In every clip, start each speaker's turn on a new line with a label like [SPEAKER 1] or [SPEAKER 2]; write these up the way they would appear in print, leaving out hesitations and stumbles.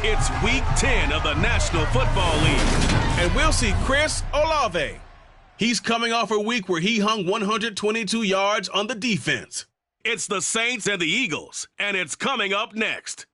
[SPEAKER 1] It's Week 10 of the National Football League. And we'll see Chris Olave. He's coming off a week where he hung 122 yards on the defense. It's the Saints and the Eagles, and it's coming up next.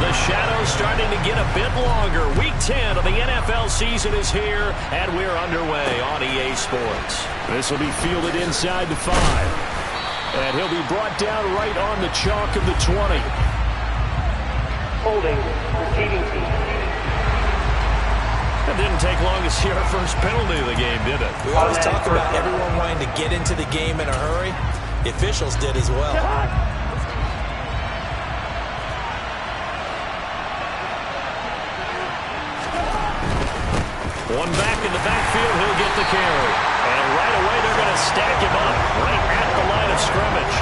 [SPEAKER 2] The shadow's starting to get a bit longer. Week 10 of the NFL season is here, and we're underway on EA Sports. This will be fielded inside the 5. And he'll be brought down right on the chalk of the 20.
[SPEAKER 3] Holding, receiving team.
[SPEAKER 2] It didn't take long to see our first penalty of the game, did it?
[SPEAKER 4] We always talk about everyone wanting to get into the game in a hurry. The officials did as well.
[SPEAKER 2] One back in the backfield, he'll get the carry. And right away, they're going to stack him up right at the line of scrimmage.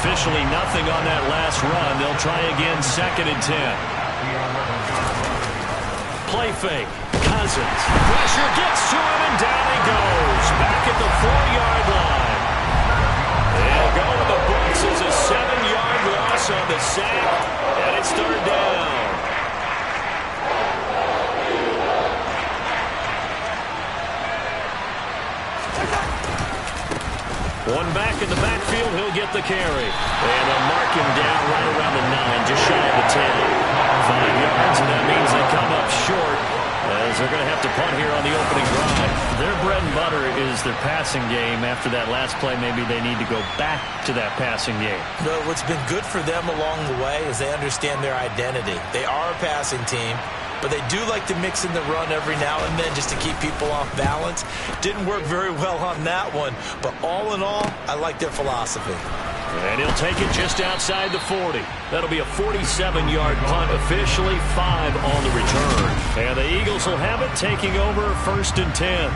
[SPEAKER 2] Officially nothing on that last run. They'll try again, 2nd and 10. Play fake. Cousins. Pressure gets to him, and down he goes. Back at the 4-yard line. They'll go to the books as a 7-yard loss on the sack, and it's 3rd down. One back in the backfield, he'll get the carry. And they'll mark him down right around the 9, just shy of the 10. 5 yards, and that means they come up short, as they're going to have to punt here on the opening drive. Their bread and butter is their passing game. After that last play, maybe they need to go back to that passing game.
[SPEAKER 4] No, what's been good for them along the way is they understand their identity. They are a passing team, but they do like to mix in the run every now and then just to keep people off balance. Didn't work very well on that one, but all in all, I like their philosophy.
[SPEAKER 2] And he'll take it just outside the 40. That'll be a 47-yard punt, officially 5 on the return. And the Eagles will have it, taking over 1st and 10.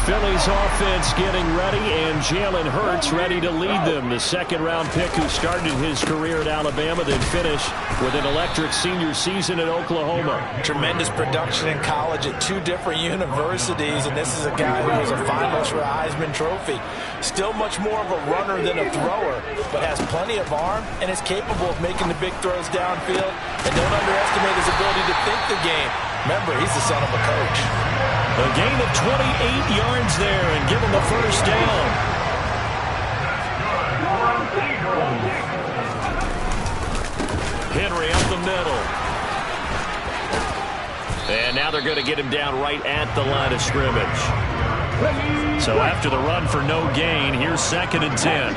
[SPEAKER 2] Philly's offense getting ready, and Jalen Hurts ready to lead them. The 2nd-round pick who started his career at Alabama, then finished with an electric senior season at Oklahoma.
[SPEAKER 4] Tremendous production in college at 2 different universities, and this is a guy who was a finalist for a Heisman Trophy. Still much more of a runner than a thrower, but has plenty of arm and is capable of making the big throws downfield. And don't underestimate his ability to think the game. Remember, he's the son of a coach.
[SPEAKER 2] A gain of 28 yards there and give him the 1st down. Henry up the middle. And now they're going to get him down right at the line of scrimmage. So after the run for no gain, here's 2nd and 10.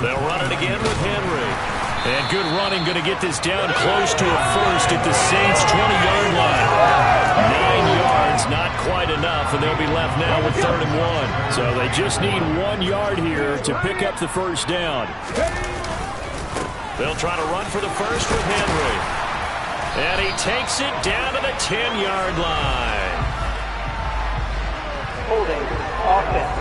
[SPEAKER 2] They'll run it again with Henry. And good running, going to get this down close to a 1st at the Saints' 20-yard line. 9 yards, not quite enough, and they'll be left now with 3rd and 1. So they just need 1 yard here to pick up the 1st down. They'll try to run for the 1st with Henry. And he takes it down to the 10-yard line.
[SPEAKER 3] Holding, offense.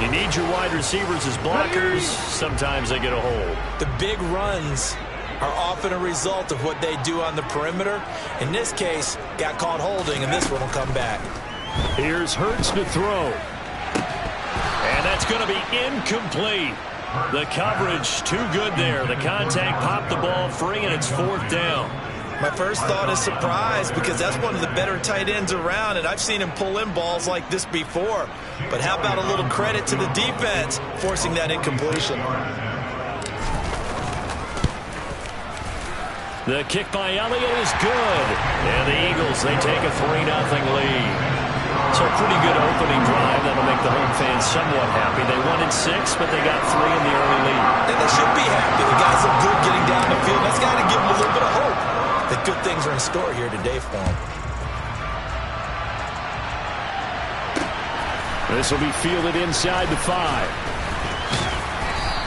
[SPEAKER 2] You need your wide receivers as blockers. Sometimes they get a hold.
[SPEAKER 4] The big runs are often a result of what they do on the perimeter. In this case, got caught holding, and this one will come back.
[SPEAKER 2] Here's Hurts to throw. And that's going to be incomplete. The coverage too good there. The contact popped the ball free, and it's 4th down.
[SPEAKER 4] My first thought is surprise, because that's one of the better tight ends around, and I've seen him pull in balls like this before. But how about a little credit to the defense forcing that incompletion?
[SPEAKER 2] The kick by Elliott is good. And the Eagles, they take a 3-0 lead. So a pretty good opening drive. That'll make the home fans somewhat happy. They wanted 6, but they got 3 in the early lead.
[SPEAKER 4] And they should be happy. The guys look good getting down the field. That's got to give them a little bit of hope that good things are in store here today for them.
[SPEAKER 2] This will be fielded inside the 5.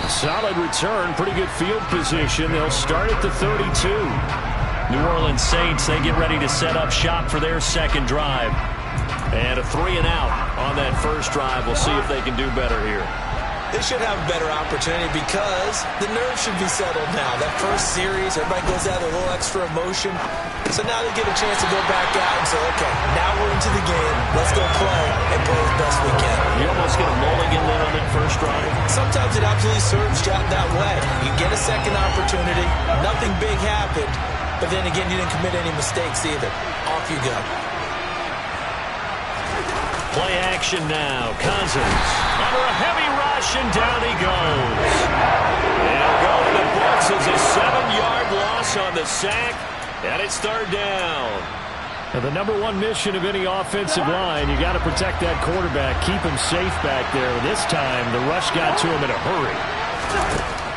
[SPEAKER 2] Solid return, pretty good field position. They'll start at the 32. New Orleans Saints, they get ready to set up shop for their 2nd drive. And a 3 and out on that first drive. We'll see if they can do better here.
[SPEAKER 4] They should have a better opportunity because the nerves should be settled now. That first series, everybody goes out with a little extra emotion. So now they get a chance to go back out and say, okay, now we're into the game. Let's go play and play as best we can.
[SPEAKER 2] You almost get a mulligan then on that first drive.
[SPEAKER 4] Sometimes it absolutely serves you out that way. You get a second opportunity. Nothing big happened. But then again, you didn't commit any mistakes either. Off you go.
[SPEAKER 2] Play action now. Cousins under a heavy rush, and down he goes. And he'll go to the books as a 7-yard loss on the sack, and it's 3rd down.
[SPEAKER 5] Now, the number one mission of any offensive line, you got to protect that quarterback, keep him safe back there. This time, the rush got to him in a hurry.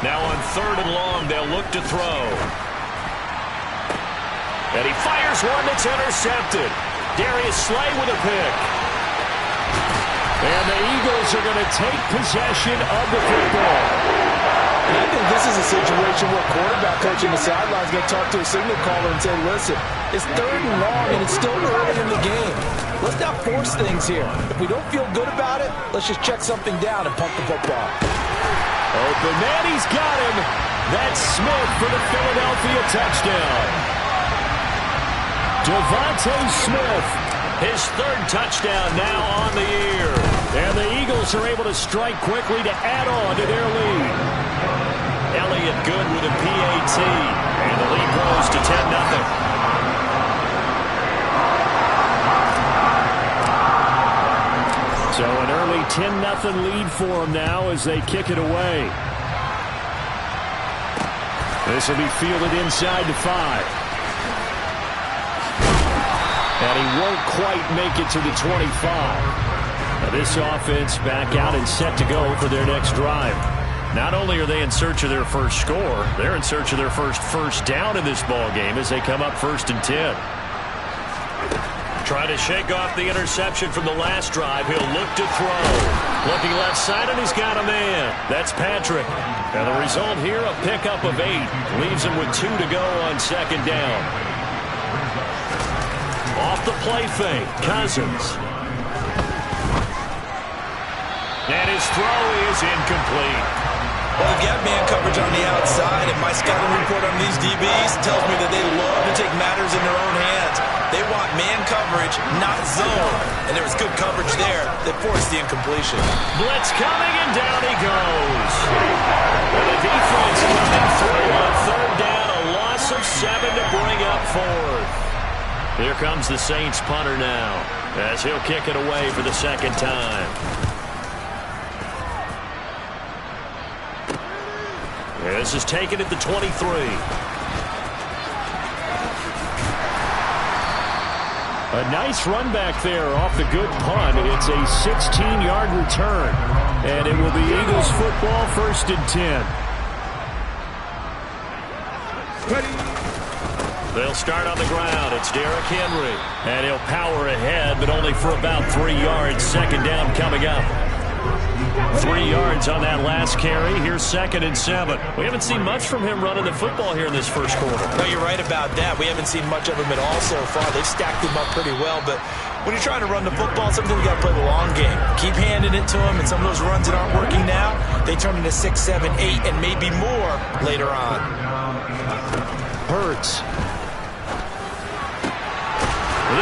[SPEAKER 2] Now on 3rd and long, they'll look to throw. And he fires one that's intercepted. Darius Slay with a pick.
[SPEAKER 5] And the Eagles are going to take possession of the football.
[SPEAKER 4] And I think this is a situation where quarterback coach in the sideline is going to talk to a signal caller and say, listen, it's 3rd and long and it's still early in the game. Let's not force things here. If we don't feel good about it, let's just check something down and punt the football.
[SPEAKER 5] Open man, he's got him. That's Smith for the Philadelphia touchdown. Devontae Smith.
[SPEAKER 2] His 3rd touchdown now on the year.
[SPEAKER 5] And the Eagles are able to strike quickly to add on to their lead.
[SPEAKER 2] Elliott good with a PAT. And the lead grows to 10-0.
[SPEAKER 5] So an early 10-0 lead for them now as they kick it away. This will be fielded inside the 5. And he won't quite make it to the 25. Now this offense back out and set to go for their next drive. Not only are they in search of their first score, they're in search of their first down in this ball game as they come up 1st and 10.
[SPEAKER 2] Trying to shake off the interception from the last drive. He'll look to throw. Looking left side, and he's got a man. That's Patrick. And the result here, a pickup of 8. Leaves him with 2 to go on 2nd down. Off the play fake, Cousins. And his throw is incomplete.
[SPEAKER 4] Well, they've got man coverage on the outside, and my scouting report on these DBs tells me that they love to take matters in their own hands. They want man coverage, not zone. And there was good coverage there that forced the incompletion.
[SPEAKER 2] Blitz coming, and down he goes. And the defense coming through on 3rd down, a loss of 7 to bring up 4th. Here comes the Saints punter now as he'll kick it away for the 2nd time. This is taken at the 23.
[SPEAKER 5] A nice run back there off the good punt. It's a 16-yard return. And it will be Eagles football 1st and 10.
[SPEAKER 1] Ready.
[SPEAKER 2] They'll start on the ground. It's Derrick Henry. And he'll power ahead, but only for about 3 yards. 2nd down coming up. 3 yards on that last carry. Here's 2nd and 7. We haven't seen much from him running the football here in this first quarter.
[SPEAKER 4] No, you're right about that. We haven't seen much of him at all so far. They've stacked him up pretty well, but when you're trying to run the football, sometimes you got to play the long game. Keep handing it to him, and some of those runs that aren't working now, they turn into 6, 7, 8, and maybe more later on.
[SPEAKER 5] Hurts.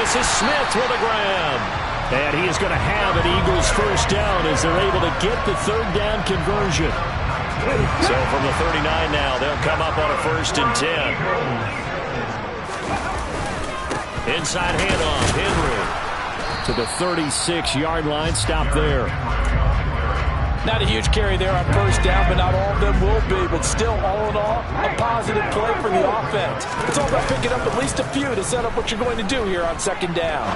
[SPEAKER 2] This is Smith with a grab.
[SPEAKER 5] And he is going to have an Eagles first down as they're able to get the 3rd down conversion.
[SPEAKER 2] So from the 39 now, they'll come up on a 1st and 10. Inside handoff, Henry.
[SPEAKER 5] To the 36-yard line, stop there.
[SPEAKER 4] Not a huge carry there on 1st down, but not all of them will be. But still, all in all, a positive play for the offense. It's all about picking up at least a few to set up what you're going to do here on 2nd down.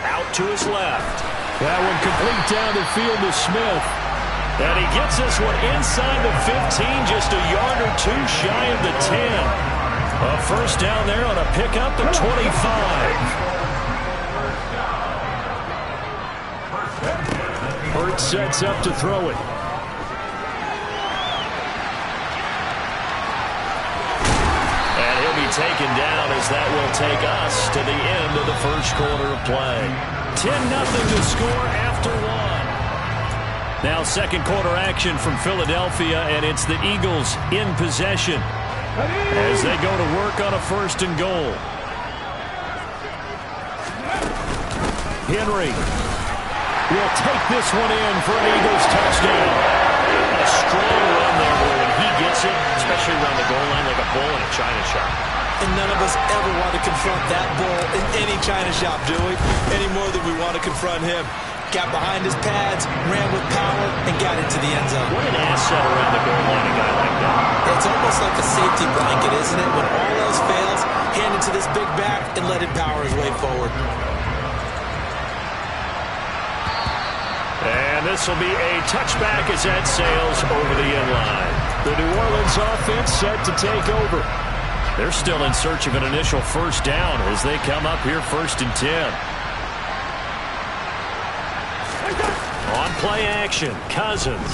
[SPEAKER 2] Out to his left.
[SPEAKER 5] That one complete down the field to Smith.
[SPEAKER 2] And he gets this one inside the 15, just a yard or 2 shy of the 10. A 1st down there on a pickup of 25.
[SPEAKER 5] Hurts sets up to throw it.
[SPEAKER 2] And he'll be taken down as that will take us to the end of the first quarter of play.
[SPEAKER 5] 10-0 the score after one. Now second quarter action from Philadelphia, and it's the Eagles in possession as they go to work on a 1st and goal. Henry will take this one in for an Eagles touchdown. A strong run there, boy, when he gets it, especially around the goal line like a bull in a china shop.
[SPEAKER 4] And none of us ever want to confront that bull in any china shop, do we? Any more than we want to confront him. Got behind his pads, ran with power, and got into the end zone.
[SPEAKER 5] What an asset around the goal line, a guy like that.
[SPEAKER 4] It's almost like a safety blanket, isn't it? When all else fails, hand it to this big back and let him power his way forward.
[SPEAKER 5] And this will be a touchback as that sails over the end line. The New Orleans offense set to take over. They're still in search of an initial 1st down as they come up here 1st and 10. On play action, Cousins.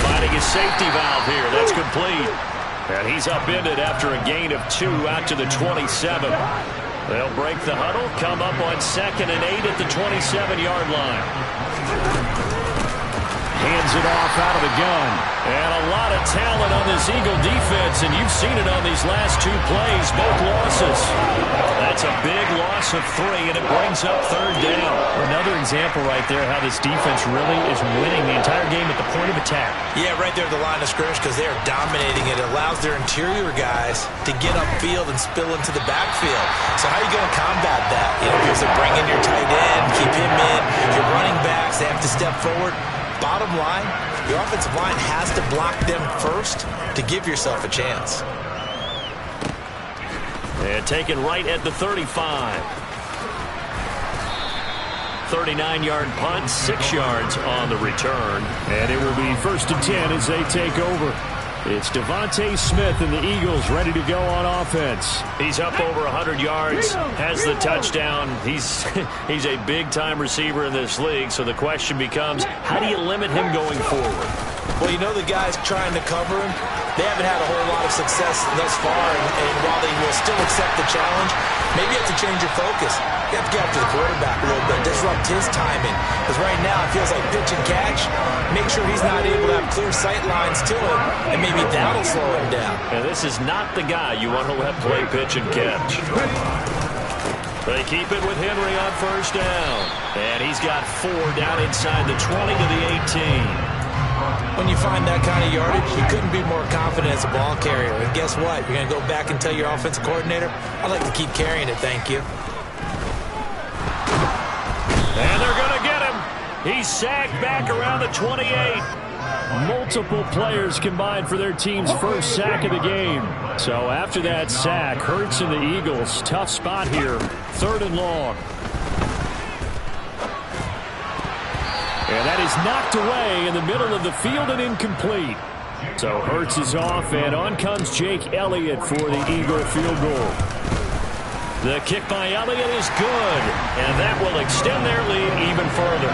[SPEAKER 5] Finding his safety valve here. That's complete. And he's upended after a gain of 2 out to the 27. They'll break the huddle, come up on 2nd and 8 at the 27-yard line. Hands it off out of the gun. And a lot of talent on this Eagle defense, and you've seen it on these last 2 plays, both losses. That's a big loss of 3, and it brings up 3rd down. Another example right there how this defense really is winning the entire game at the point of attack.
[SPEAKER 4] Yeah, right there at the line of scrimmage because they are dominating it. It allows their interior guys to get upfield and spill into the backfield. So how are you going to combat that? Because they're bringing your tight end, keep him in. Your running backs, they have to step forward. Bottom line, your offensive line has to block them first to give yourself a chance.
[SPEAKER 5] And taken right at the 35. 39-yard punt, 6 yards on the return. And it will be 1st and 10 as they take over. It's Devontae Smith and the Eagles ready to go on offense. He's up over 100 yards, has the touchdown. He's a big-time receiver in this league, so the question becomes, how do you limit him going forward?
[SPEAKER 4] Well, the guys trying to cover him, they haven't had a whole lot of success thus far, and while they will still accept the challenge, maybe you have to change your focus. You have to get after the quarterback a little bit, disrupt his timing, because right now it feels like pitch and catch. Make sure he's not able to have clear sight lines to him, and maybe that'll slow him down.
[SPEAKER 5] And this is not the guy you want to let play pitch and catch. They keep it with Henry on 1st down, and he's got 4 down inside the 20 to the 18.
[SPEAKER 4] When you find that kind of yardage, you couldn't be more confident as a ball carrier. And guess what? You're going to go back and tell your offensive coordinator, I'd like to keep carrying it, thank you.
[SPEAKER 5] And they're going to get him. He's sacked back around the 28. Multiple players combined for their team's 1st sack of the game. So after that sack, Hurts and the Eagles, tough spot here, 3rd and long. And that is knocked away in the middle of the field and incomplete. So Hurts is off, and on comes Jake Elliott for the Eagle field goal. The kick by Elliott is good, and that will extend their lead even further.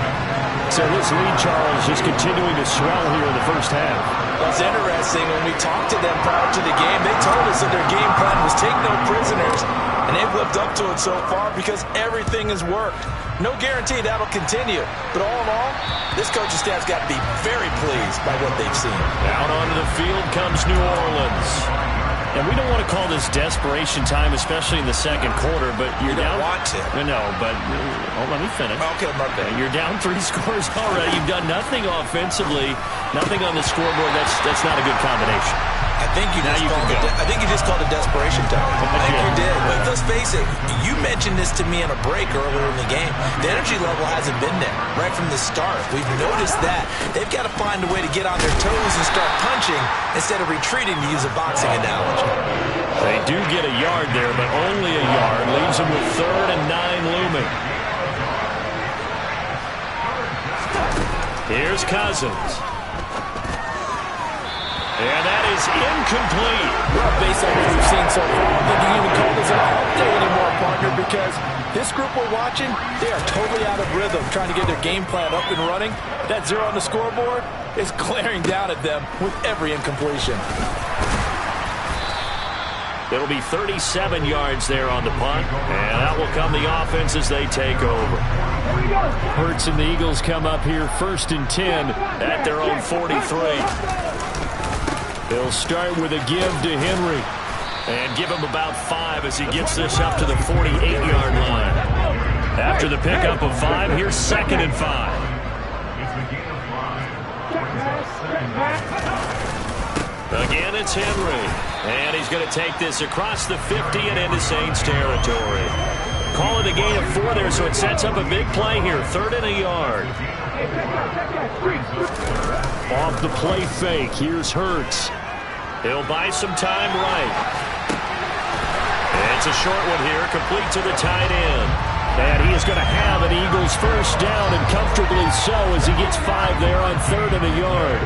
[SPEAKER 5] So this lead, Charles, is continuing to swell here in the 1st half.
[SPEAKER 4] Well, it's interesting. When we talked to them prior to the game, they told us that their game plan was take no prisoners, and they've lived up to it so far because everything has worked. No guarantee that'll continue, but all in all, this coaching staff's got to be very pleased by what they've seen.
[SPEAKER 5] Out onto the field comes New Orleans. And we don't want to call this desperation time, especially in the 2nd quarter, but you're down.
[SPEAKER 4] You don't want to.
[SPEAKER 5] No, but let me finish.
[SPEAKER 4] Okay, my bad.
[SPEAKER 5] You're down 3 scores already. You've done nothing offensively, nothing on the scoreboard. That's not a good combination.
[SPEAKER 4] I think you just called it desperation time. I think you did. But let's face it, you mentioned this to me on a break earlier in the game. The energy level hasn't been there right from the start. We've noticed that. They've got to find a way to get on their toes and start punching instead of retreating, to use a boxing analogy.
[SPEAKER 5] They do get a yard there, but only a yard. Leaves them with 3rd and 9 looming. Here's Cousins. And that is incomplete.
[SPEAKER 4] Well, based on what we've seen so far, I don't think you even call this an off day anymore, partner, because this group we're watching, they are totally out of rhythm, trying to get their game plan up and running. That 0 on the scoreboard is glaring down at them with every incompletion.
[SPEAKER 2] It'll be 37 yards there on the punt, and out will come the offense as they take over.
[SPEAKER 5] Hurts and the Eagles come up here 1st and 10
[SPEAKER 2] at their own 43.
[SPEAKER 5] They'll start with a give to Henry.
[SPEAKER 2] And give him about 5 as he gets this up to the 48-yard line. After the pickup of 5, here's 2nd and 5. Again, it's Henry. And he's going to take this across the 50 and into Saints territory. Call it a gain of 4 there, so it sets up a big play here. 3rd and a yard.
[SPEAKER 5] Off the play fake, here's Hurts.
[SPEAKER 2] He'll buy some time right. It's a short one here, complete to the tight end.
[SPEAKER 5] And he is going to have an Eagles first down, and comfortably so, as he gets 5 there on 3rd and a yard.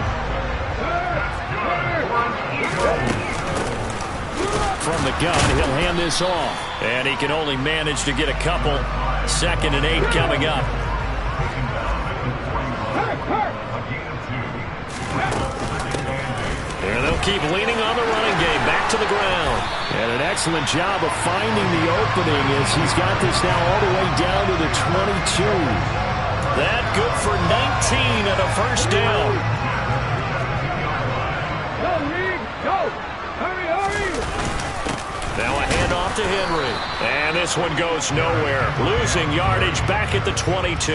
[SPEAKER 5] From the gun, he'll hand this off.
[SPEAKER 2] And he can only manage to get a couple. 2nd and 8 coming up. And they'll keep leaning on the running game. Back to the ground.
[SPEAKER 5] And an excellent job of finding the opening as he's got this now all the way down to the 22.
[SPEAKER 2] That good for 19 and a first down. Now a handoff to Henry. And this one goes nowhere. Losing yardage back at the 22.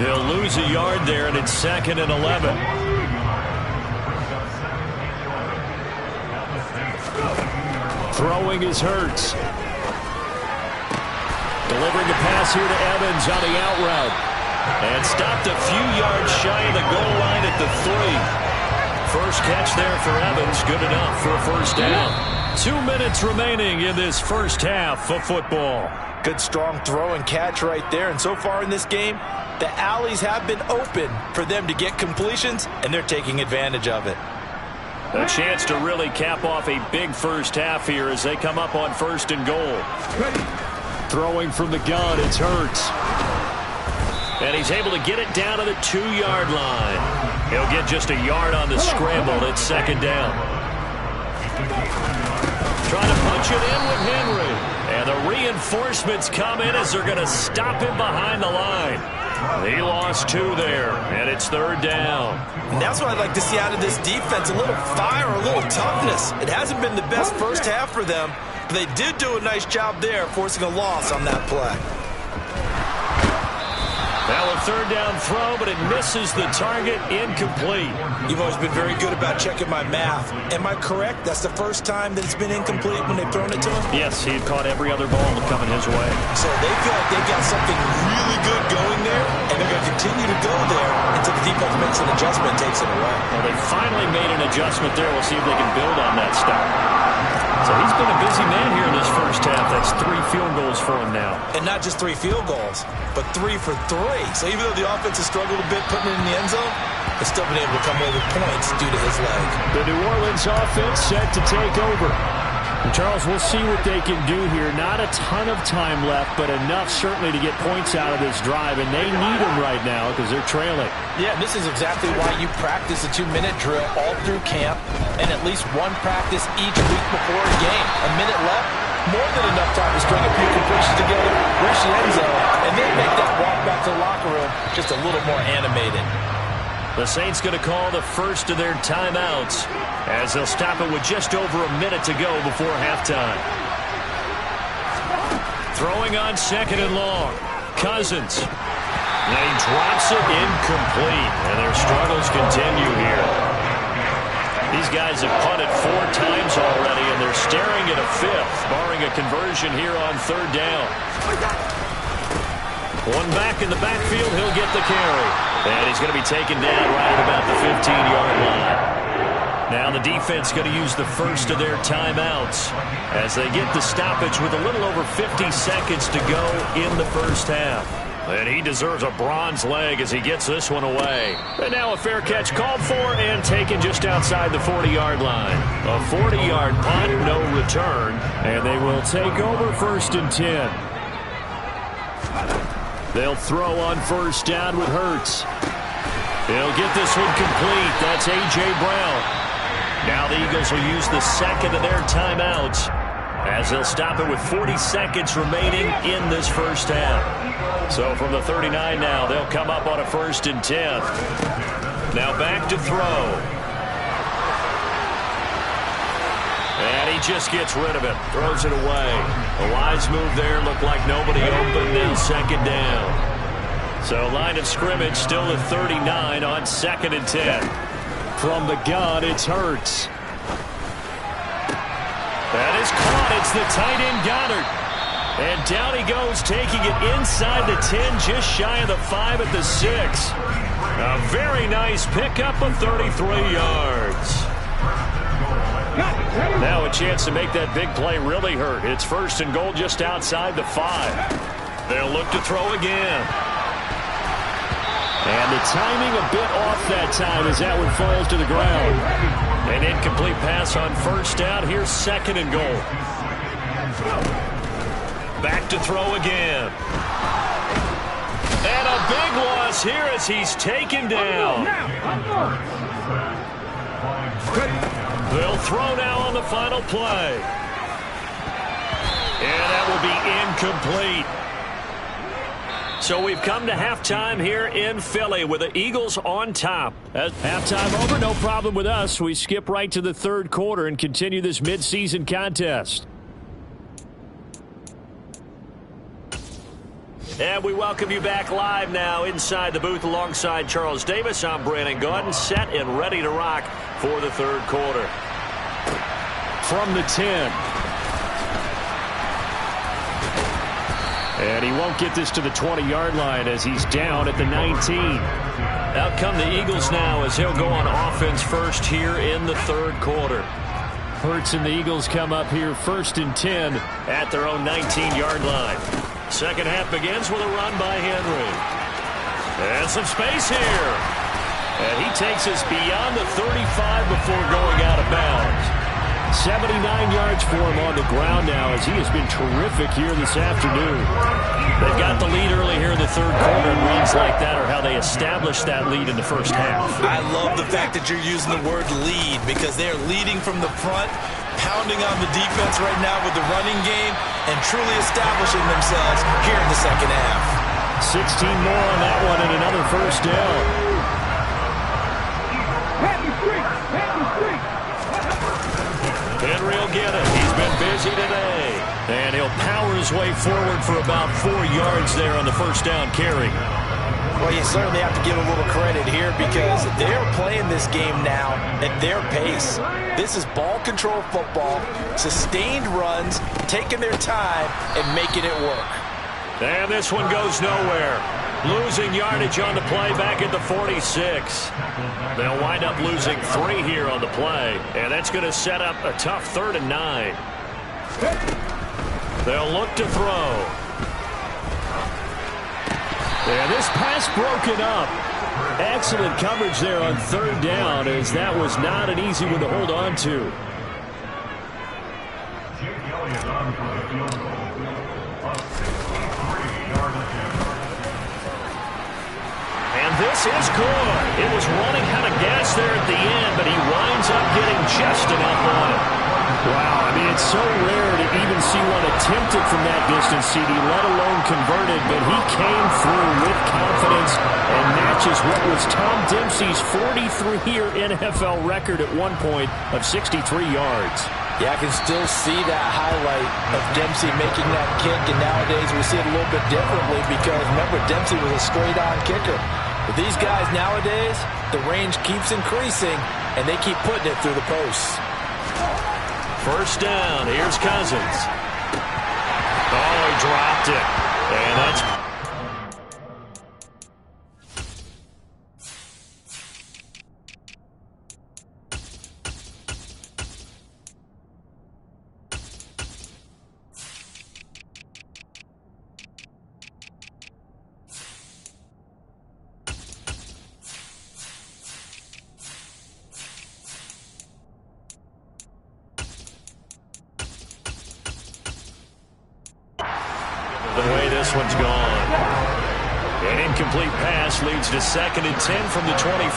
[SPEAKER 2] He'll lose a yard there, and it's 2nd and 11.
[SPEAKER 5] Throwing is Hurts. Delivering the pass here to Evans on the out route.
[SPEAKER 2] And stopped a few yards shy of the goal line at the 3. First catch there for Evans. Good enough for a first down.
[SPEAKER 5] 2 minutes remaining in this first half of football.
[SPEAKER 4] Good strong throw and catch right there. And so far in this game, the alleys have been open for them to get completions, and they're taking advantage of it.
[SPEAKER 2] A chance to really cap off a big first half here as they come up on 1st and goal.
[SPEAKER 5] Throwing from the gun, it's Hurts.
[SPEAKER 2] And he's able to get it down to the 2-yard line. He'll get just a yard on the scramble. It's 2nd down. Trying to punch it in with Henry. And the reinforcements come in as they're going to stop him behind the line. He lost 2 there, and it's 3rd down.
[SPEAKER 4] And that's what I'd like to see out of this defense, a little fire, a little toughness. It hasn't been the best first half for them, but they did do a nice job there, forcing a loss on that play.
[SPEAKER 2] Now a 3rd down throw, but it misses the target, incomplete.
[SPEAKER 4] You've always been very good about checking my math. Am I correct? That's the first time that it's been incomplete when they've thrown it to him?
[SPEAKER 2] Yes, he had caught every other ball coming his way.
[SPEAKER 4] So they feel like they've got something really good going there, and they're going to continue to go there until the defense makes an adjustment and takes it away.
[SPEAKER 2] Well, they finally made an adjustment there. We'll see if they can build on that stuff. So he's been a busy man here in this first half. That's 3 field goals for him now.
[SPEAKER 4] And not just 3 field goals, but 3 for 3. So even though the offense has struggled a bit putting it in the end zone, they've still been able to come away with points due to his leg.
[SPEAKER 5] The New Orleans offense set to take over. And Charles, we'll see what they can do here. Not a ton of time left, but enough certainly to get points out of this drive, and they need them right now because they're trailing.
[SPEAKER 4] Yeah, this is exactly why you practice a 2-minute drill all through camp and at least one practice each week before a game. A minute left, more than enough time to string a few completions together, reach the end zone, and then make that walk back to the locker room just a little more animated.
[SPEAKER 2] The Saints going to call the first of their timeouts as they'll stop it with just over a minute to go before halftime. Throwing on 2nd and long. Cousins. And he drops it incomplete. And their struggles continue here. These guys have punted 4 times already, and they're staring at a 5th, barring a conversion here on 3rd down. One back in the backfield, he'll get the carry. And he's going to be taken down right at about the 15-yard line. Now the defense going to use the first of their timeouts as they get the stoppage with a little over 50 seconds to go in the first half. And he deserves a bronze leg as he gets this one away. And now a fair catch called for and taken just outside the 40-yard line. A 40-yard punt, no return. And they will take over 1st and 10. They'll throw on 1st down with Hurts. He'll get this one complete. That's A.J. Brown. Now the Eagles will use the 2nd of their timeouts as they'll stop it with 40 seconds remaining in this first half. So from the 39 now, they'll come up on a 1st and 10. Now back to throw. And he just gets rid of it, throws it away. A wise move there, looked like nobody open, now 2nd down. So line of scrimmage still at 39 on 2nd and 10.
[SPEAKER 5] From the gun, it's Hurts.
[SPEAKER 2] That is caught. It's the tight end Goddard. And down he goes, taking it inside the 10, just shy of the 5 at the 6. A very nice pickup of 33 yards. Now a chance to make that big play really hurt. It's 1st and goal just outside the 5. They'll look to throw again.
[SPEAKER 5] And the timing a bit off that time as that one falls to the ground.
[SPEAKER 2] An incomplete pass on 1st down. Here's 2nd and goal. Back to throw again. And a big loss here as he's taken down. They'll throw now on the final play. And that will be incomplete. So we've come to halftime here in Philly with the Eagles on top.
[SPEAKER 5] Halftime over, no problem with us. We skip right to the 3rd quarter and continue this midseason contest.
[SPEAKER 2] And we welcome you back live now inside the booth alongside Charles Davis. I'm Brandon Gaudin, set and ready to rock for the 3rd quarter.
[SPEAKER 5] From the 10. And he won't get this to the 20-yard line as he's down at the 19.
[SPEAKER 2] Out come the Eagles now as he'll go on offense first here in the 3rd quarter.
[SPEAKER 5] Hurts and the Eagles come up here 1st and 10
[SPEAKER 2] at their own 19-yard line. 2nd half begins with a run by Henry. And some space here. And he takes us beyond the 35 before going out of bounds.
[SPEAKER 5] 79 yards for him on the ground now as he has been terrific here this afternoon.
[SPEAKER 2] They've got the lead early here in the 3rd quarter, and runs like that are how they established that lead in the 1st half.
[SPEAKER 4] I love the fact that you're using the word lead because they're leading from the front, pounding on the defense right now with the running game, and truly establishing themselves here in the 2nd half.
[SPEAKER 5] 16 more on that one and another 1st down.
[SPEAKER 2] Henry will get it. He's been busy today. And he'll power his way forward for about 4 yards there on the 1st down carry.
[SPEAKER 4] Well, you certainly have to give a little credit here because they're playing this game now at their pace. This is ball control football, sustained runs, taking their time and making it work.
[SPEAKER 2] And this one goes nowhere. Losing yardage on the play back at the 46. They'll wind up losing 3 here on the play, and that's going to set up a tough 3rd and 9. They'll look to throw.
[SPEAKER 5] And this pass broken up. Excellent coverage there on 3rd down as that was not an easy one to hold on to.
[SPEAKER 2] This is good. It was running out of gas there at the end, but he winds up getting just enough on it.
[SPEAKER 5] Wow, I mean, it's so rare to even see one attempted from that distance, CD, let alone converted, but he came through with confidence and matches what was Tom Dempsey's 43-year NFL record at one point of 63 yards.
[SPEAKER 4] Yeah, I can still see that highlight of Dempsey making that kick, and nowadays we see it a little bit differently because, remember, Dempsey was a straight-on kicker. But these guys nowadays, the range keeps increasing, and they keep putting it through the posts.
[SPEAKER 2] 1st down. Here's Cousins. Oh, he dropped it. And that's... the way this one's gone. An incomplete pass leads to 2nd and 10 from the 25.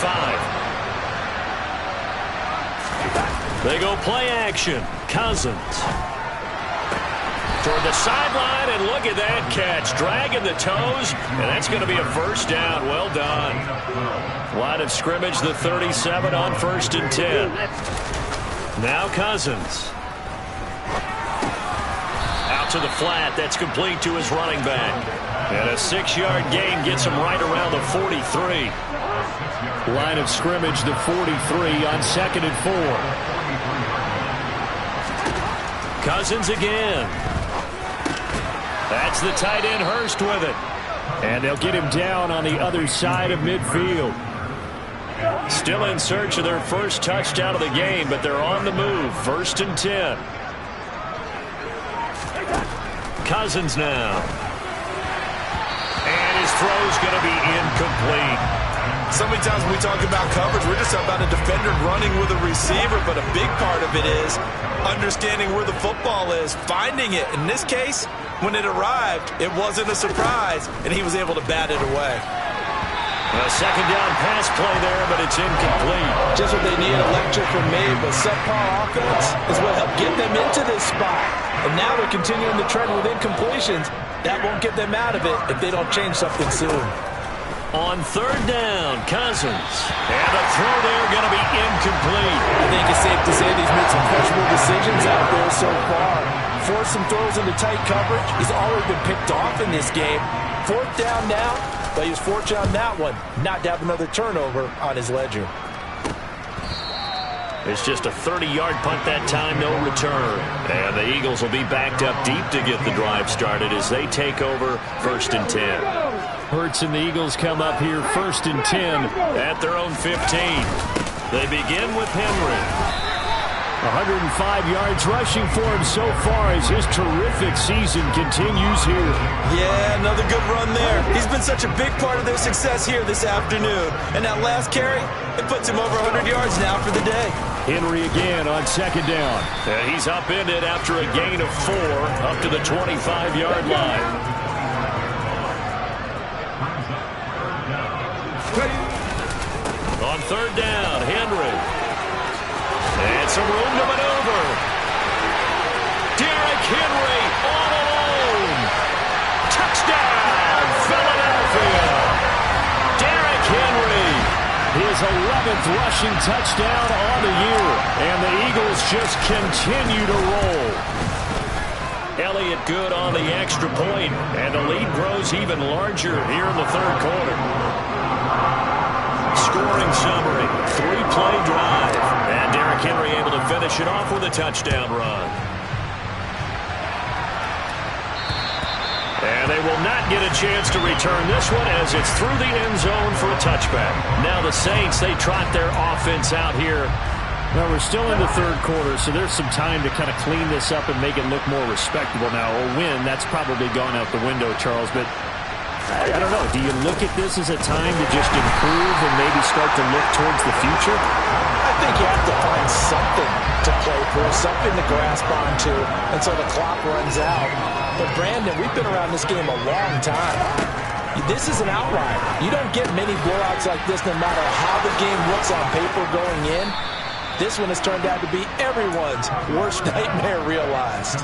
[SPEAKER 2] They go play action. Cousins. toward the sideline, and look at that catch. Dragging the toes, and that's going to be a first down. Well done. Line of scrimmage, the 37 on 1st and 10. Now Cousins. Out to the flat. That's complete to his running back. And a 6-yard gain gets him right around the 43.
[SPEAKER 5] Line of scrimmage, the 43 on 2nd and 4.
[SPEAKER 2] Cousins again. That's the tight end Hurst with it.
[SPEAKER 5] And they'll get him down on the other side of midfield.
[SPEAKER 2] Still in search of their first touchdown of the game, but they're on the move. 1st and 10. Cousins now. And his throw's going to be incomplete.
[SPEAKER 4] So many times when we talk about coverage, we're just about a defender running with a receiver, but a big part of it is understanding where the football is, finding it. In this case, when it arrived, it wasn't a surprise, and he was able to bat it away.
[SPEAKER 2] A second down pass play there, but it's incomplete.
[SPEAKER 4] Just what they need, electric from me, but subpar offense is what helped get them into this spot. And now they're continuing the trend with incompletions. That won't get them out of it if they don't change something soon.
[SPEAKER 2] On 3rd down, Cousins. And a throw there going to be incomplete.
[SPEAKER 4] I think it's safe to say he's made some questionable decisions out there so far. Forced some throws into tight coverage. He's already been picked off in this game. 4th down now, but he was fortunate on that one not to have another turnover on his ledger.
[SPEAKER 2] It's just a 30-yard punt that time, no return. And the Eagles will be backed up deep to get the drive started as they take over 1st and 10.
[SPEAKER 5] Hurts and the Eagles come up here 1st and 10
[SPEAKER 2] at their own 15. They begin with Henry.
[SPEAKER 5] 105 yards rushing for him so far as his terrific season continues here.
[SPEAKER 4] Yeah, another good run there. He's been such a big part of their success here this afternoon. And that last carry, it puts him over 100 yards now for the day.
[SPEAKER 5] Henry again on 2nd down.
[SPEAKER 2] He's upended after a gain of 4 up to the 25-yard line. On 3rd down, Henry. And some room to maneuver. Derrick Henry all alone. Touchdown, Philadelphia. Derrick Henry.
[SPEAKER 5] His 11th rushing touchdown on the year. And the Eagles just continue to roll.
[SPEAKER 2] Elliott good on the extra point, and the lead grows even larger here in the 3rd quarter. Scoring summary, 3-play drive, and Derrick Henry able to finish it off with a touchdown run. And they will not get a chance to return this one as it's through the end zone for a touchback. Now the Saints, they trot their offense out here.
[SPEAKER 5] Well, we're still in the 3rd quarter, so there's some time to kind of clean this up and make it look more respectable now. A win, that's probably gone out the window, Charles, but I don't know. Do you look at this as a time to just improve and maybe start to look towards the future?
[SPEAKER 4] I think you have to find something to play for, something to grasp onto until the clock runs out. But, Brandon, we've been around this game a long time. This is an outlier. You don't get many blowouts like this no matter how the game looks on paper going in. This one has turned out to be everyone's worst nightmare realized.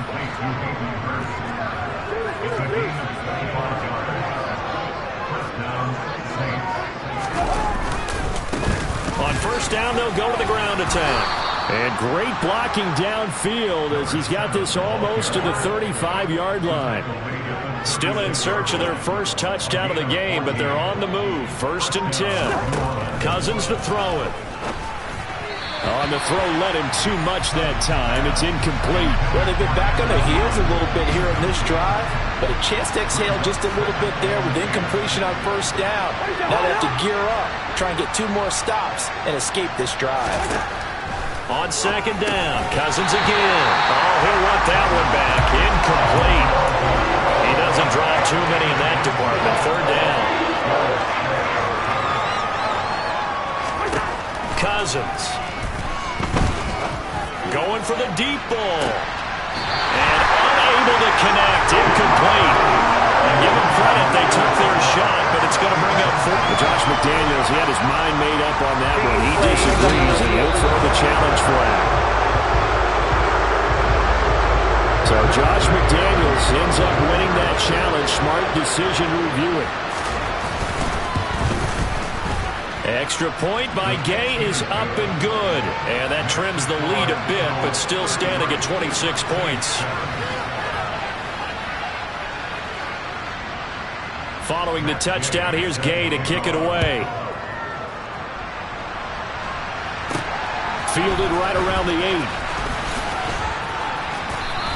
[SPEAKER 2] On 1st down, they'll go to the ground attack.
[SPEAKER 5] And great blocking downfield as he's got this almost to the 35-yard line.
[SPEAKER 2] Still in search of their first touchdown of the game, but they're on the move. 1st and 10. Cousins to throw it.
[SPEAKER 5] On the throw, led him too much that time. It's incomplete.
[SPEAKER 4] Well, they've been back on their heels a little bit here in this drive, but a chance to exhale just a little bit there with incompletion on 1st down. Now they have to gear up, try and get 2 more stops, and escape this drive.
[SPEAKER 2] On 2nd down, Cousins again. Oh, he'll want that one back. Incomplete. He doesn't drive too many in that department. 3rd down. Cousins. Going for the deep ball. And unable to connect. Incomplete. And give them credit. They took their shot, but it's going to bring up 4th.
[SPEAKER 5] Josh McDaniels, he had his mind made up on that one. He disagrees, and he'll throw the challenge flag. So Josh McDaniels ends up winning that challenge. Smart decision reviewing. Extra point by Gay is up and good. And that trims the lead a bit, but still standing at 26 points. Following the touchdown, here's Gay to kick it away. Fielded right around the 8.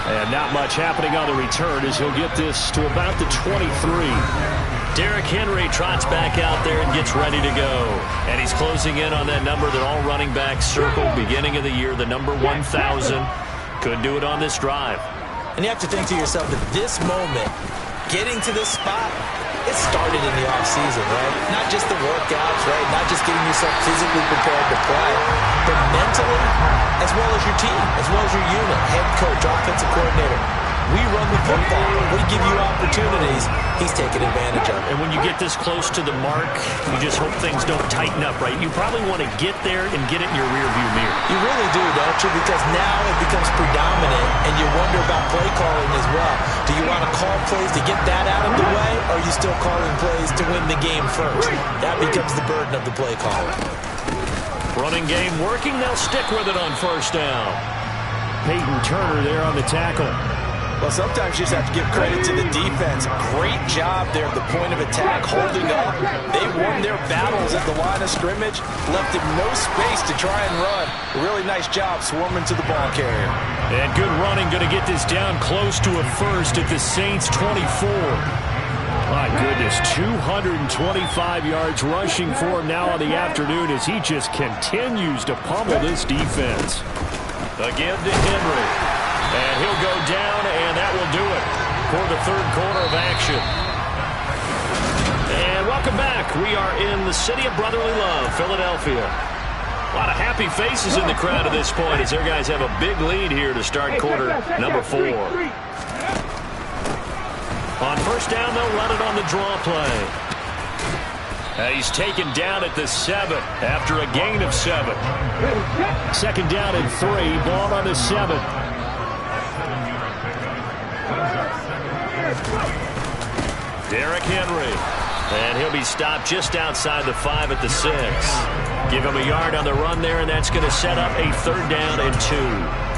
[SPEAKER 5] And not much happening on the return as he'll get this to about the 23. Derrick Henry trots back out there and gets ready to go. And he's closing in on that number that all running backs circled beginning of the year, the number 1,000. Could do it on this drive.
[SPEAKER 4] And you have to think to yourself, at this moment, getting to this spot, it started in the offseason, right? Not just the workouts, right? Not just getting yourself physically prepared to play, but mentally, as well as your team, as well as your unit, head coach, offensive coordinator. We run the football. We give you opportunities. He's taking advantage of it.
[SPEAKER 2] And when you get this close to the mark, you just hope things don't tighten up, right? You probably want to get there and get it in your rearview mirror.
[SPEAKER 4] You really do, don't you? Because now it becomes predominant, and you wonder about play calling as well. Do you want to call plays to get that out of the way, or are you still calling plays to win the game first? That becomes the burden of the play caller.
[SPEAKER 2] Running game working. They'll stick with it on first down.
[SPEAKER 5] Peyton Turner there on the tackle.
[SPEAKER 4] Well, sometimes you just have to give credit to the defense. Great job there at the point of attack, holding up. They won their battles at the line of scrimmage, left him no space to try and run. Really nice job swarming to the ball carrier.
[SPEAKER 2] And good running, going to get this down close to a first at the Saints' 24.
[SPEAKER 5] My goodness, 225 yards rushing for him now on the afternoon as he just continues to pummel this defense.
[SPEAKER 2] Again to Henry. And he'll go down, and that will do it for the third quarter of action. And welcome back. We are in the city of brotherly love, Philadelphia. A lot of happy faces in the crowd at this point as their guys have a big lead here to start quarter number 4. On first down, they'll run it on the draw play. He's taken down at the 7 after a gain of 7.
[SPEAKER 5] Second down and 3, ball on the 7.
[SPEAKER 2] Derrick Henry. And he'll be stopped just outside the 5 at the 6. Give him a yard on the run there, and that's going to set up a third down and 2.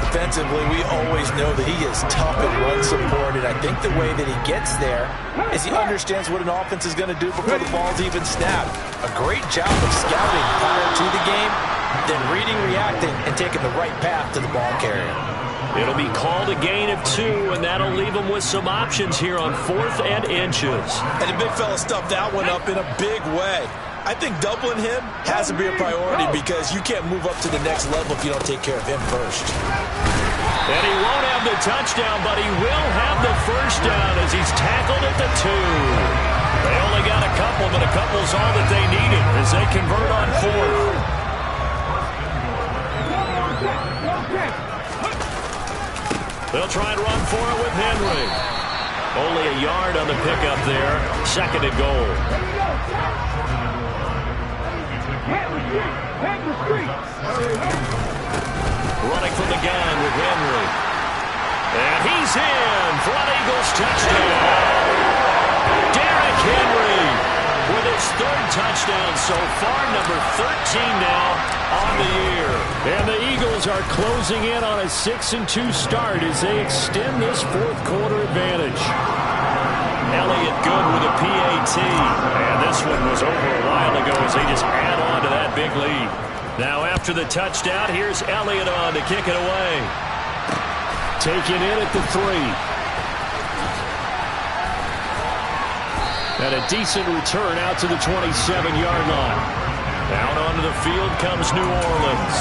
[SPEAKER 4] Defensively, we always know that he is tough and run supported. I think the way that he gets there is he understands what an offense is going to do before the ball's even snapped. A great job of scouting prior to the game, then reading, reacting, and taking the right path to the ball carrier.
[SPEAKER 2] It'll be called a gain of 2, and that'll leave them with some options here on 4th and inches.
[SPEAKER 4] And the big fella stuffed that one up in a big way. I think doubling him has to be a priority because you can't move up to the next level if you don't take care of him first.
[SPEAKER 2] And he won't have the touchdown, but he will have the first down as he's tackled at the 2. They only got a couple, but a couple's all that they needed as they convert on 4th. They'll try and run for it with Henry. Only a yard on the pickup there. Second and goal. Running from the gun with Henry. And he's in for an Eagles touchdown. Derrick Henry with his 3rd touchdown so far, number 13 now on the year.
[SPEAKER 5] And the Eagles are closing in on a 6-2 start as they extend this 4th quarter advantage.
[SPEAKER 2] Elliott good with a PAT. And this one was over a while ago as they just add on to that big lead. Now after the touchdown, here's Elliott on to kick it away.
[SPEAKER 5] Taken in at the 3. And a decent return out to the 27-yard line.
[SPEAKER 2] Out onto the field comes New Orleans.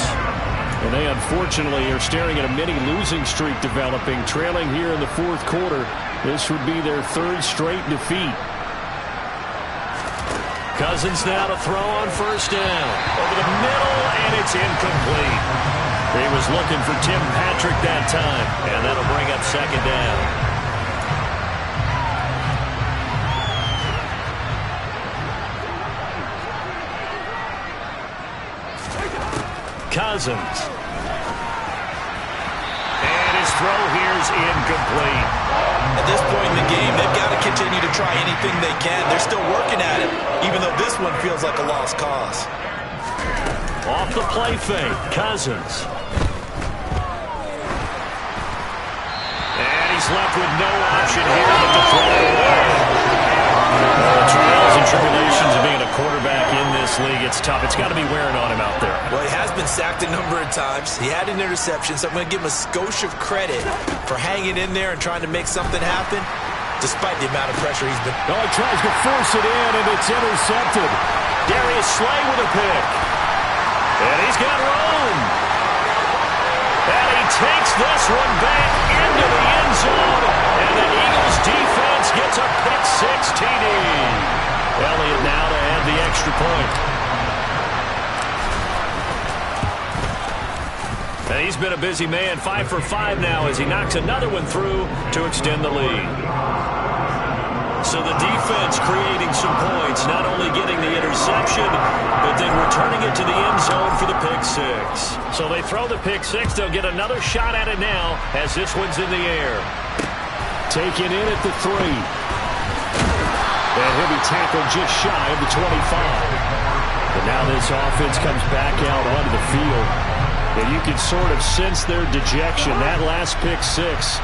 [SPEAKER 5] And they unfortunately are staring at a mini losing streak developing, trailing here in the 4th quarter. This would be their 3rd straight defeat.
[SPEAKER 2] Cousins now to throw on first down. Over the middle, and it's incomplete. He was looking for Tim Patrick that time, and that'll bring up second down. Cousins. And his his throw here's incomplete.
[SPEAKER 4] At this point in the game, they've got to continue to try anything they can. They're still working at it, even though this one feels like a lost cause.
[SPEAKER 2] Off the play fake, Cousins. And he's left with no option here but to throw it away. Trials and tribulations of being a quarterback in this league, it's tough. It's got to be wearing on him out there.
[SPEAKER 4] Well, he has been sacked a number of times. He had an interception, so I'm going to give him a skosh of credit for hanging in there and trying to make something happen, despite the amount of pressure he's been.
[SPEAKER 5] Oh, he tries to force it in, and it's intercepted.
[SPEAKER 2] Darius Slay with a pick. And he's got room. And he takes this one back into the end zone. And the Eagles defense gets a pick-6 TD. Elliott now to add the extra point. And he's been a busy man, 5 for 5 now as he knocks another one through to extend the lead. So the defense creating some points, not only getting the interception, but then returning it to the end zone for the pick-6. So they throw the pick-6. They'll get another shot at it now as this one's in the air.
[SPEAKER 5] Taken in at the 3. And he'll be tackled just shy of the 25. But now this offense comes back out onto the field. And you can sort of sense their dejection. That last pick-6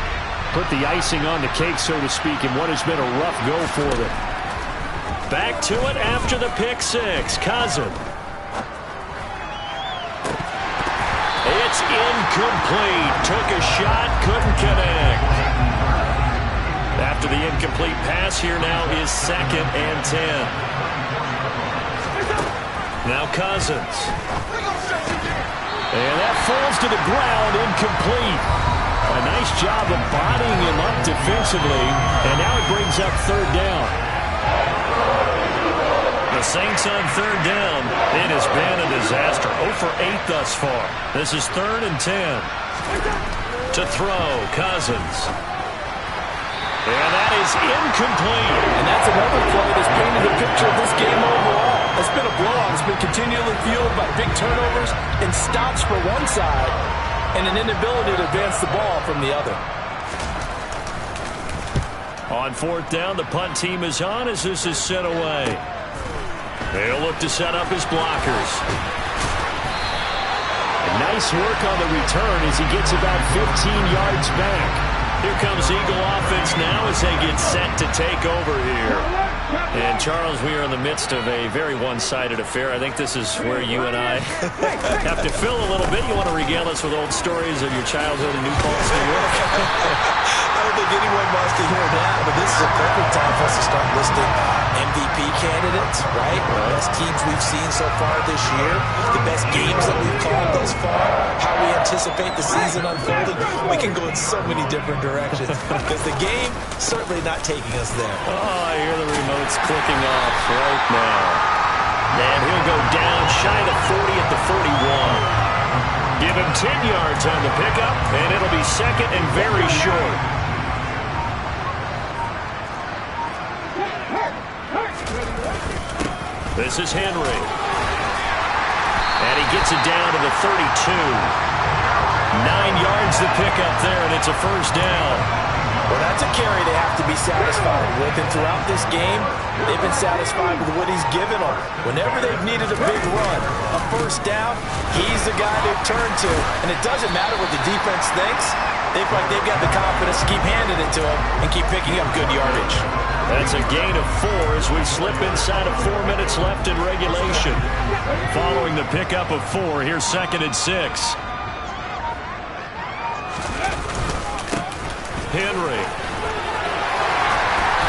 [SPEAKER 5] put the icing on the cake, so to speak, in what has been a rough go for them.
[SPEAKER 2] Back to it after the pick-6. Cousin. It's incomplete. Took a shot, couldn't connect. After the incomplete pass, here now is 2nd and 10. Now Cousins.
[SPEAKER 5] And that falls to the ground, incomplete. A nice job of bodying him up defensively, and now it brings up 3rd down.
[SPEAKER 2] The Saints on 3rd down. It has been a disaster. 0 for 8 thus far. This is 3rd and 10. To throw, Cousins. And that is incomplete.
[SPEAKER 4] And that's another play that's painted a picture of this game overall. It's been a blowout. It's been continually fueled by big turnovers and stops for one side and an inability to advance the ball from the other.
[SPEAKER 2] On 4th down, the punt team is on as this is sent away. They'll look to set up his blockers.
[SPEAKER 5] Nice work on the return as he gets about 15 yards back.
[SPEAKER 2] Here comes Eagle offense now as they get set to take over here. And, Charles, we are in the midst of a very one-sided affair. I think this is where you and I have to fill a little bit. You want to regale us with old stories of your childhood in New Paltz, New York?
[SPEAKER 4] I don't think anyone wants to hear that, but this is a perfect time for us to start listing MVP candidates, right? The best teams we've seen so far this year, the best games that we've called thus far, how we anticipate the season unfolding. We can go in so many different directions because the game certainly not taking us there.
[SPEAKER 2] Oh, I hear the remote's clicking off right now. And he'll go down shy of 40 at the 41. Give him 10 yards on the pickup, and it'll be 2nd and very short. This is Henry. And he gets it down to the 32. 9 yards to pick up there, and it's a 1st down.
[SPEAKER 4] Well, that's a carry they have to be satisfied with. And throughout this game, they've been satisfied with what he's given them. Whenever they've needed a big run, a 1st down, he's the guy they've turned to. And it doesn't matter what the defense thinks. They've got the confidence to keep handing it to him and keep picking up good yardage.
[SPEAKER 2] That's a gain of 4 as we slip inside of 4 minutes left in regulation. Following the pickup of 4, here's 2nd and 6. Henry.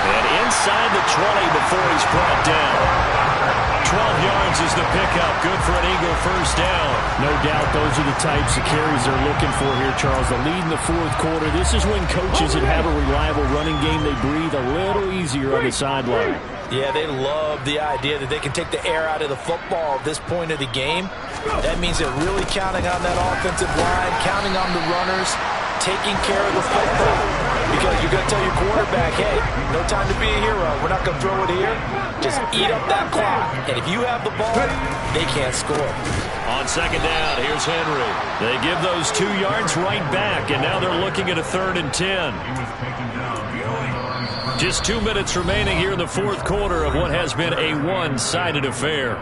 [SPEAKER 2] And inside the 20 before he's brought down. 12 yards is the pickup. Good for an Eagle 1st down.
[SPEAKER 5] No doubt those are the types of carries they're looking for here, Charles. The lead in the 4th quarter. This is when coaches that have a reliable running game, they breathe a little easier on the sideline.
[SPEAKER 4] Yeah, they love the idea that they can take the air out of the football at this point of the game. That means they're really counting on that offensive line, counting on the runners, taking care of the football. because you're going to tell your quarterback, hey, no time to be a hero. We're not going to throw it here. Just eat up that clock. And if you have the ball, they can't score.
[SPEAKER 2] On second down, here's Henry. They give those 2 yards right back, and now they're looking at a 3rd and 10. Just 2 minutes remaining here in the fourth quarter of what has been a one-sided affair.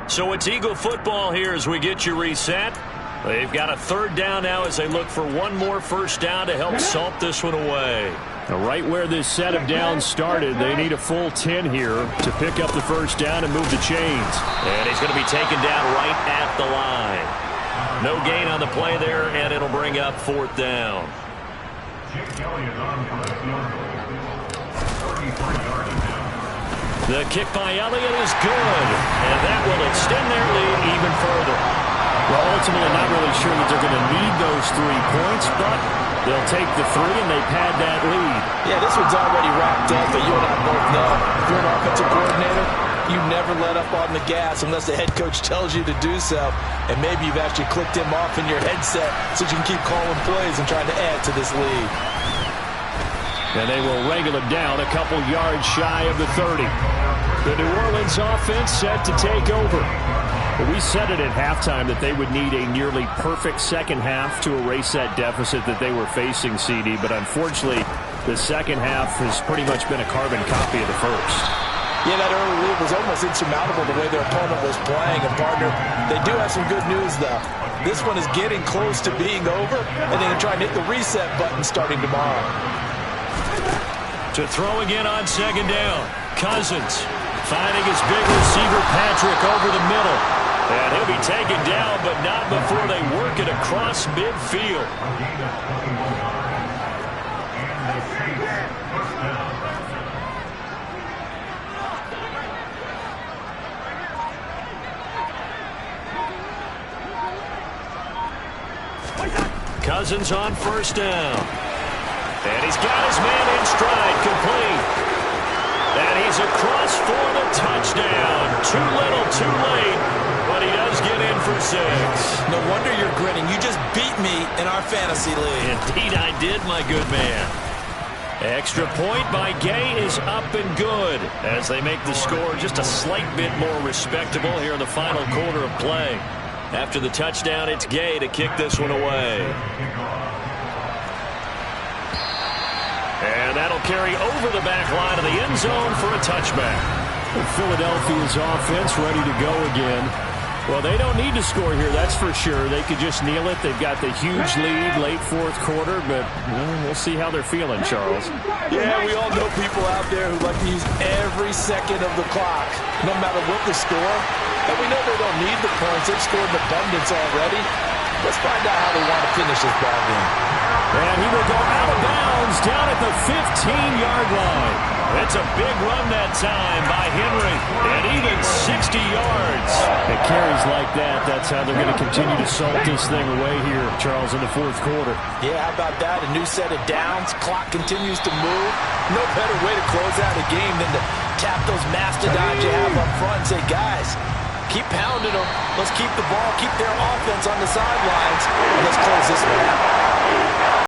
[SPEAKER 2] So it's Eagle football here as we get you reset. They've got a 3rd down now as they look for one more first down to help salt this one away.
[SPEAKER 5] Now, right where this set of downs started, they need a full 10 here to pick up the first down and move the chains.
[SPEAKER 2] And he's going to be taken down right at the line. No gain on the play there, and it'll bring up 4th down. The kick by Elliott is good, and that will extend their lead even further.
[SPEAKER 5] Well, ultimately, not really sure that they're going to need those 3 points, but they'll take the 3 and they pad that lead.
[SPEAKER 4] Yeah, this one's already wrapped up, but you and I both know if you're an offensive coordinator, you never let up on the gas unless the head coach tells you to do so. And maybe you've actually clicked him off in your headset so you can keep calling plays and trying to add to this lead.
[SPEAKER 5] And they will wrangle it down a couple yards shy of the 30. The New Orleans offense set to take over. But we said it at halftime that they would need a nearly perfect second half to erase that deficit that they were facing, CD. But unfortunately, the second half has pretty much been a carbon copy of the first.
[SPEAKER 4] Yeah, that early lead was almost insurmountable the way their opponent was playing. And, partner, they do have some good news, though. This one is getting close to being over, and they're going to try and hit the reset button starting tomorrow.
[SPEAKER 2] To throw again on second down. Cousins finding his big receiver Patrick over the middle. And he'll be taken down, but not before they work it across midfield. Cousins on first down. And he's got his man in stride, complete. And he's across for the touchdown. Too little, too late, but he does get in for 6.
[SPEAKER 4] No wonder you're grinning. You just beat me in our fantasy league.
[SPEAKER 2] Indeed I did, my good man. Extra point by Gay is up and good as they make the score just a slight bit more respectable here in the final quarter of play. After the touchdown, it's Gay to kick this one away. And that'll carry over the back line of the end zone for a touchback.
[SPEAKER 5] Philadelphia's offense ready to go again. Well, they don't need to score here, that's for sure. They could just kneel it. They've got the huge lead late fourth quarter, but we'll see how they're feeling, Charles.
[SPEAKER 4] Yeah, we all know people out there who like to use every second of the clock, no matter what the score. And we know they don't need the points. They've scored in abundance already. Let's find out how they want to finish this ball game.
[SPEAKER 5] And he will go out of bounds down at the 15-yard line.
[SPEAKER 2] It's a big run that time by Henry, and even 60 yards.
[SPEAKER 5] It carries like that. That's how they're going to continue to salt this thing away here, Charles, in the fourth quarter.
[SPEAKER 4] Yeah, how about that? A new set of downs. Clock continues to move. No better way to close out a game than to tap those mastodons you have up front and say, guys, keep pounding them. Let's keep the ball, keep their offense on the sidelines, and let's close this one